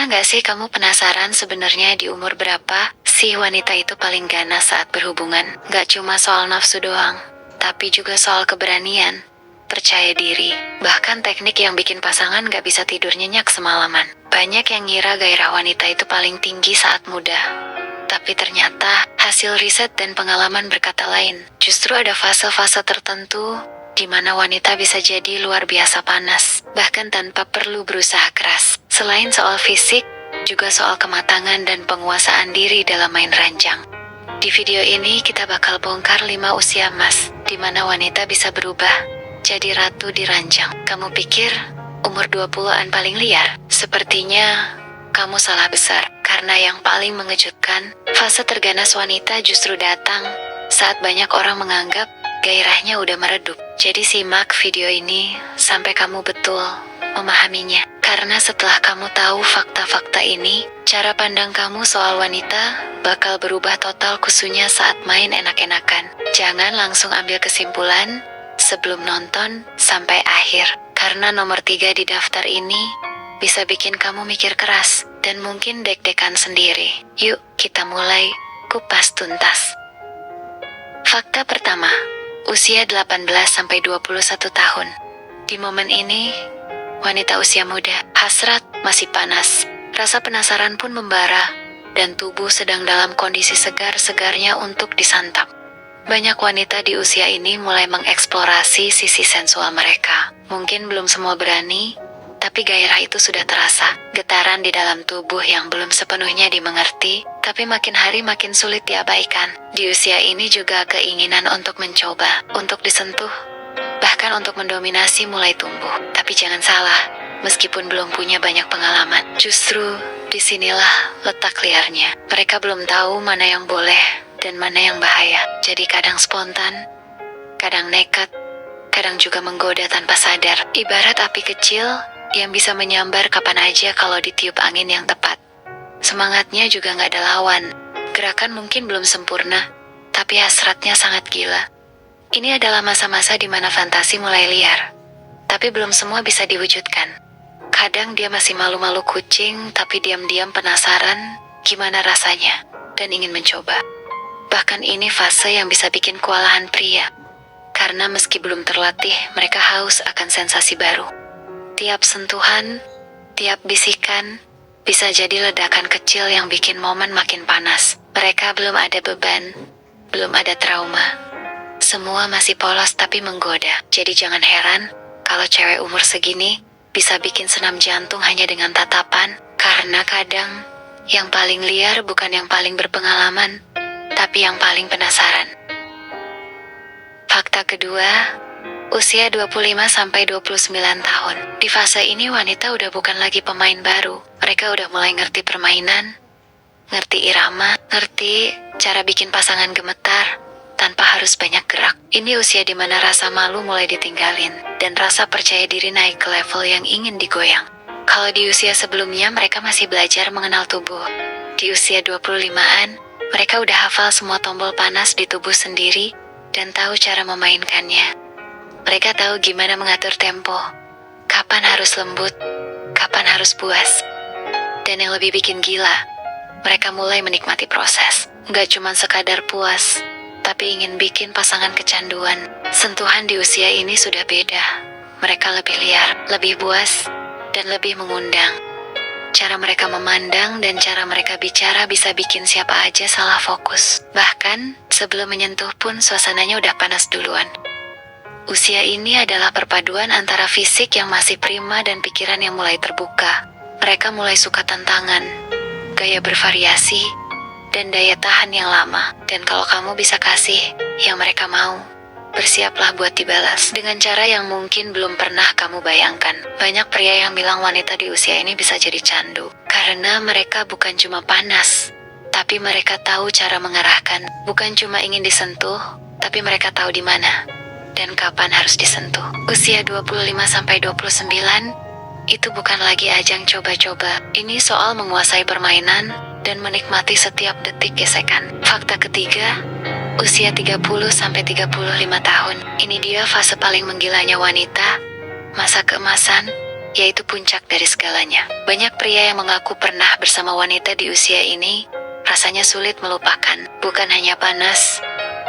Pernah nggak sih kamu penasaran sebenarnya di umur berapa sih wanita itu paling ganas saat berhubungan? Nggak cuma soal nafsu doang, tapi juga soal keberanian, percaya diri, bahkan teknik yang bikin pasangan nggak bisa tidur nyenyak semalaman. Banyak yang ngira gairah wanita itu paling tinggi saat muda. Tapi ternyata, hasil riset dan pengalaman berkata lain. Justru ada fase-fase tertentu di mana wanita bisa jadi luar biasa panas, bahkan tanpa perlu berusaha keras. Selain soal fisik, juga soal kematangan dan penguasaan diri dalam main ranjang. Di video ini kita bakal bongkar 5 usia emas, di mana wanita bisa berubah jadi ratu di ranjang. Kamu pikir umur 20-an paling liar? Sepertinya kamu salah besar, karena yang paling mengejutkan, fase terganas wanita justru datang saat banyak orang menganggap gairahnya udah meredup. Jadi simak video ini sampai kamu betul memahaminya. Karena setelah kamu tahu fakta-fakta ini, cara pandang kamu soal wanita bakal berubah total khususnya saat main enak-enakan. Jangan langsung ambil kesimpulan sebelum nonton sampai akhir. Karena nomor 3 di daftar ini bisa bikin kamu mikir keras dan mungkin deg-degan sendiri. Yuk, kita mulai kupas tuntas. Fakta pertama, usia 18-21 tahun. Di momen ini, wanita usia muda, hasrat masih panas, rasa penasaran pun membara, dan tubuh sedang dalam kondisi segar-segarnya untuk disantap. Banyak wanita di usia ini mulai mengeksplorasi sisi sensual mereka. Mungkin belum semua berani, tapi gairah itu sudah terasa. Getaran di dalam tubuh yang belum sepenuhnya dimengerti, tapi makin hari makin sulit diabaikan. Di usia ini juga keinginan untuk mencoba, untuk disentuh, bahkan untuk mendominasi mulai tumbuh. Tapi jangan salah, meskipun belum punya banyak pengalaman, justru disinilah letak liarnya. Mereka belum tahu mana yang boleh dan mana yang bahaya. Jadi kadang spontan, kadang nekat, kadang juga menggoda tanpa sadar. Ibarat api kecil yang bisa menyambar kapan aja kalau ditiup angin yang tepat. Semangatnya juga gak ada lawan. Gerakan mungkin belum sempurna, tapi hasratnya sangat gila. Ini adalah masa-masa di mana fantasi mulai liar, tapi belum semua bisa diwujudkan. Kadang dia masih malu-malu kucing, tapi diam-diam penasaran gimana rasanya, dan ingin mencoba. Bahkan ini fase yang bisa bikin kewalahan pria, karena meski belum terlatih, mereka haus akan sensasi baru. Tiap sentuhan, tiap bisikan, bisa jadi ledakan kecil yang bikin momen makin panas. Mereka belum ada beban, belum ada trauma. Semua masih polos tapi menggoda. Jadi jangan heran kalau cewek umur segini bisa bikin senam jantung hanya dengan tatapan. Karena kadang yang paling liar bukan yang paling berpengalaman, tapi yang paling penasaran. Fakta kedua, usia 25-29 tahun. Di fase ini wanita udah bukan lagi pemain baru. Mereka udah mulai ngerti permainan, ngerti irama, ngerti cara bikin pasangan gemetar tanpa harus banyak gerak. Ini usia dimana rasa malu mulai ditinggalin, dan rasa percaya diri naik ke level yang ingin digoyang. Kalau di usia sebelumnya mereka masih belajar mengenal tubuh. Di usia 25-an, mereka udah hafal semua tombol panas di tubuh sendiri, dan tahu cara memainkannya. Mereka tahu gimana mengatur tempo, kapan harus lembut, kapan harus puas. Dan yang lebih bikin gila, mereka mulai menikmati proses. Nggak cuma sekadar puas, tapi ingin bikin pasangan kecanduan. Sentuhan di usia ini sudah beda. Mereka lebih liar, lebih buas, dan lebih mengundang. Cara mereka memandang dan cara mereka bicara bisa bikin siapa aja salah fokus. Bahkan, sebelum menyentuh pun suasananya udah panas duluan. Usia ini adalah perpaduan antara fisik yang masih prima dan pikiran yang mulai terbuka. Mereka mulai suka tantangan, gaya bervariasi, dan daya tahan yang lama. Dan kalau kamu bisa kasih yang mereka mau, bersiaplah buat dibalas dengan cara yang mungkin belum pernah kamu bayangkan. Banyak pria yang bilang wanita di usia ini bisa jadi candu, karena mereka bukan cuma panas, tapi mereka tahu cara mengarahkan. Bukan cuma ingin disentuh, tapi mereka tahu di mana dan kapan harus disentuh. Usia 25-29 itu bukan lagi ajang coba-coba. Ini soal menguasai permainan dan menikmati setiap detik gesekan. Fakta ketiga, usia 30-35 tahun. Ini dia fase paling menggilanya wanita, masa keemasan, yaitu puncak dari segalanya. Banyak pria yang mengaku pernah bersama wanita di usia ini, rasanya sulit melupakan. Bukan hanya panas,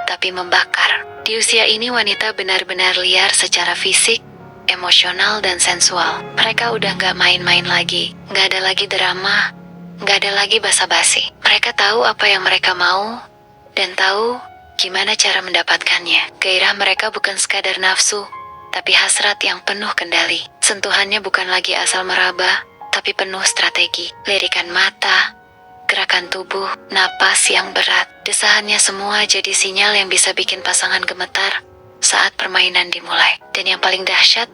tapi membakar. Di usia ini wanita benar-benar liar secara fisik, emosional, dan sensual. Mereka udah gak main-main lagi, gak ada lagi drama, gak ada lagi basa-basi. Mereka tahu apa yang mereka mau, dan tahu gimana cara mendapatkannya. Gairah mereka bukan sekadar nafsu, tapi hasrat yang penuh kendali. Sentuhannya bukan lagi asal meraba, tapi penuh strategi. Lirikan mata, gerakan tubuh, napas yang berat, desahannya semua jadi sinyal yang bisa bikin pasangan gemetar saat permainan dimulai. Dan yang paling dahsyat,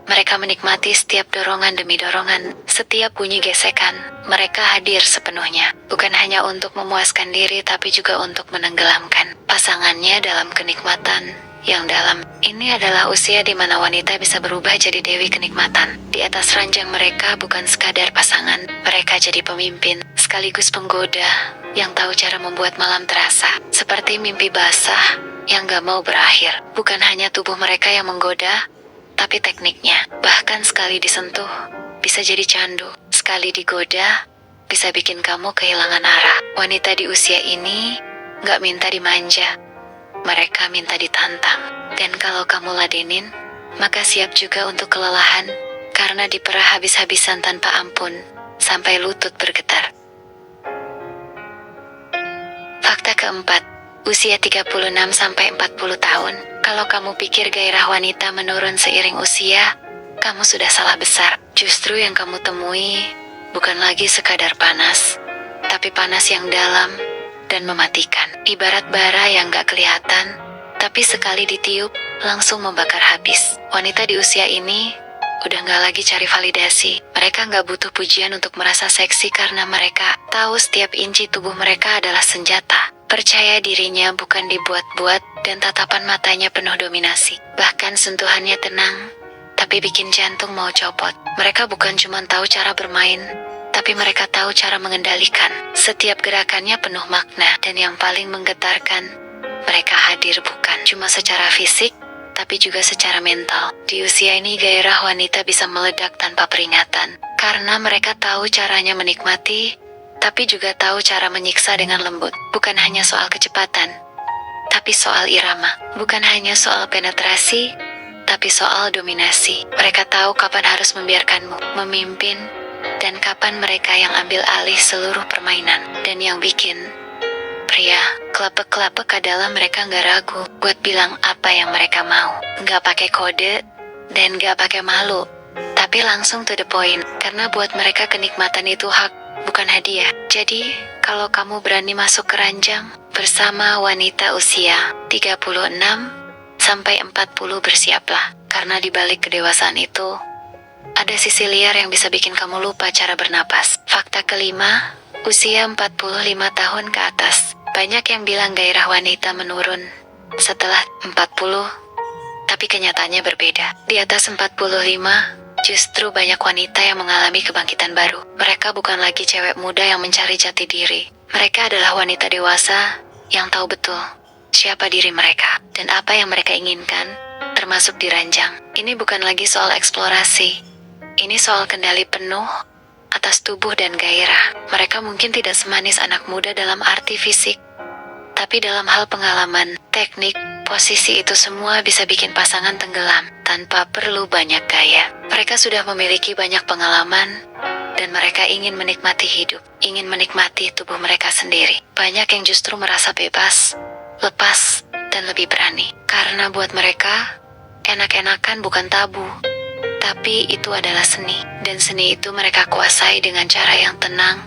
mereka menikmati setiap dorongan demi dorongan, setiap bunyi gesekan. Mereka hadir sepenuhnya, bukan hanya untuk memuaskan diri, tapi juga untuk menenggelamkan pasangannya dalam kenikmatan yang dalam. Ini adalah usia di mana wanita bisa berubah jadi dewi kenikmatan. Di atas ranjang mereka bukan sekadar pasangan, mereka jadi pemimpin, sekaligus penggoda, yang tahu cara membuat malam terasa seperti mimpi basah yang gak mau berakhir. Bukan hanya tubuh mereka yang menggoda, tapi tekniknya. Bahkan sekali disentuh, bisa jadi candu. Sekali digoda, bisa bikin kamu kehilangan arah. Wanita di usia ini gak minta dimanja, mereka minta ditantang. Dan kalau kamu ladenin, maka siap juga untuk kelelahan, karena diperah habis-habisan tanpa ampun, sampai lutut bergetar. Fakta keempat, usia 36-40 tahun. Kalau kamu pikir gairah wanita menurun seiring usia, kamu sudah salah besar. Justru yang kamu temui bukan lagi sekadar panas, tapi panas yang dalam dan mematikan. Ibarat bara yang gak kelihatan, tapi sekali ditiup, langsung membakar habis. Wanita di usia ini udah gak lagi cari validasi. Mereka gak butuh pujian untuk merasa seksi, karena mereka tahu setiap inci tubuh mereka adalah senjata. Percaya dirinya bukan dibuat-buat, dan tatapan matanya penuh dominasi. Bahkan sentuhannya tenang, tapi bikin jantung mau copot. Mereka bukan cuma tahu cara bermain, tapi mereka tahu cara mengendalikan. Setiap gerakannya penuh makna, dan yang paling menggetarkan, mereka hadir bukan cuma secara fisik, tapi juga secara mental. Di usia ini gairah wanita bisa meledak tanpa peringatan, karena mereka tahu caranya menikmati, tapi juga tahu cara menyiksa dengan lembut. Bukan hanya soal kecepatan, tapi soal irama. Bukan hanya soal penetrasi, tapi soal dominasi. Mereka tahu kapan harus membiarkanmu memimpin, dan kapan mereka yang ambil alih seluruh permainan. Dan yang bikin pria klepek-klepek adalah mereka gak ragu buat bilang apa yang mereka mau. Gak pakai kode, dan gak pakai malu, tapi langsung to the point. Karena buat mereka kenikmatan itu hak, bukan hadiah. Jadi, kalau kamu berani masuk ke ranjang bersama wanita usia 36-40, bersiaplah. Karena di balik kedewasaan itu, ada sisi liar yang bisa bikin kamu lupa cara bernapas. Fakta kelima, usia 45 tahun ke atas. Banyak yang bilang gairah wanita menurun setelah 40, tapi kenyataannya berbeda. Di atas 45, justru banyak wanita yang mengalami kebangkitan baru. Mereka bukan lagi cewek muda yang mencari jati diri. Mereka adalah wanita dewasa yang tahu betul siapa diri mereka dan apa yang mereka inginkan, termasuk di ranjang. Ini bukan lagi soal eksplorasi. Ini soal kendali penuh atas tubuh dan gairah. Mereka mungkin tidak semanis anak muda dalam arti fisik, tapi dalam hal pengalaman, teknik, posisi, itu semua bisa bikin pasangan tenggelam tanpa perlu banyak gaya. Mereka sudah memiliki banyak pengalaman, dan mereka ingin menikmati hidup, ingin menikmati tubuh mereka sendiri. Banyak yang justru merasa bebas, lepas, dan lebih berani. Karena buat mereka, enak-enakan bukan tabu, tapi itu adalah seni. Dan seni itu mereka kuasai dengan cara yang tenang,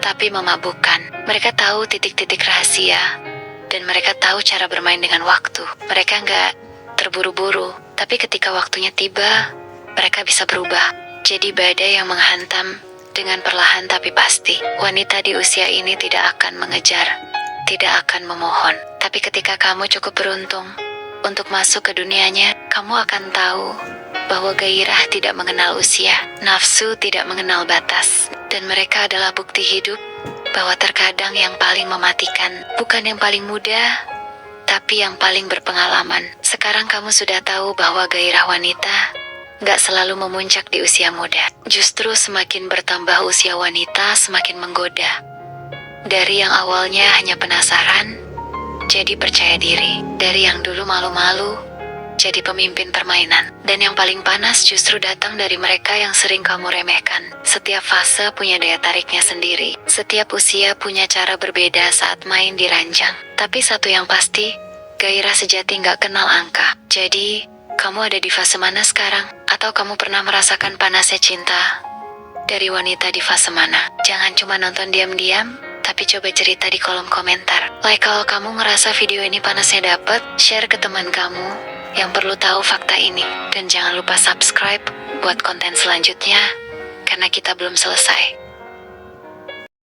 tapi memabukkan. Mereka tahu titik-titik rahasia, dan mereka tahu cara bermain dengan waktu. Mereka nggak terburu-buru, tapi ketika waktunya tiba, mereka bisa berubah. Jadi badai yang menghantam dengan perlahan tapi pasti. Wanita di usia ini tidak akan mengejar, tidak akan memohon. Tapi ketika kamu cukup beruntung untuk masuk ke dunianya, kamu akan tahu bahwa gairah tidak mengenal usia, nafsu tidak mengenal batas, dan mereka adalah bukti hidup bahwa terkadang yang paling mematikan bukan yang paling muda, tapi yang paling berpengalaman. Sekarang kamu sudah tahu bahwa gairah wanita Gak selalu memuncak di usia muda. Justru semakin bertambah usia wanita semakin menggoda. Dari yang awalnya hanya penasaran, jadi percaya diri. Dari yang dulu malu-malu, jadi pemimpin permainan. Dan yang paling panas justru datang dari mereka yang sering kamu remehkan. Setiap fase punya daya tariknya sendiri. Setiap usia punya cara berbeda saat main di ranjang. Tapi satu yang pasti, gairah sejati gak kenal angka. Jadi, kamu ada di fase mana sekarang? Atau kamu pernah merasakan panasnya cinta dari wanita di fase mana? Jangan cuma nonton diam-diam, tapi coba cerita di kolom komentar. Like kalau kamu ngerasa video ini panasnya dapet, share ke teman kamu yang perlu tahu fakta ini. Dan jangan lupa subscribe buat konten selanjutnya, karena kita belum selesai.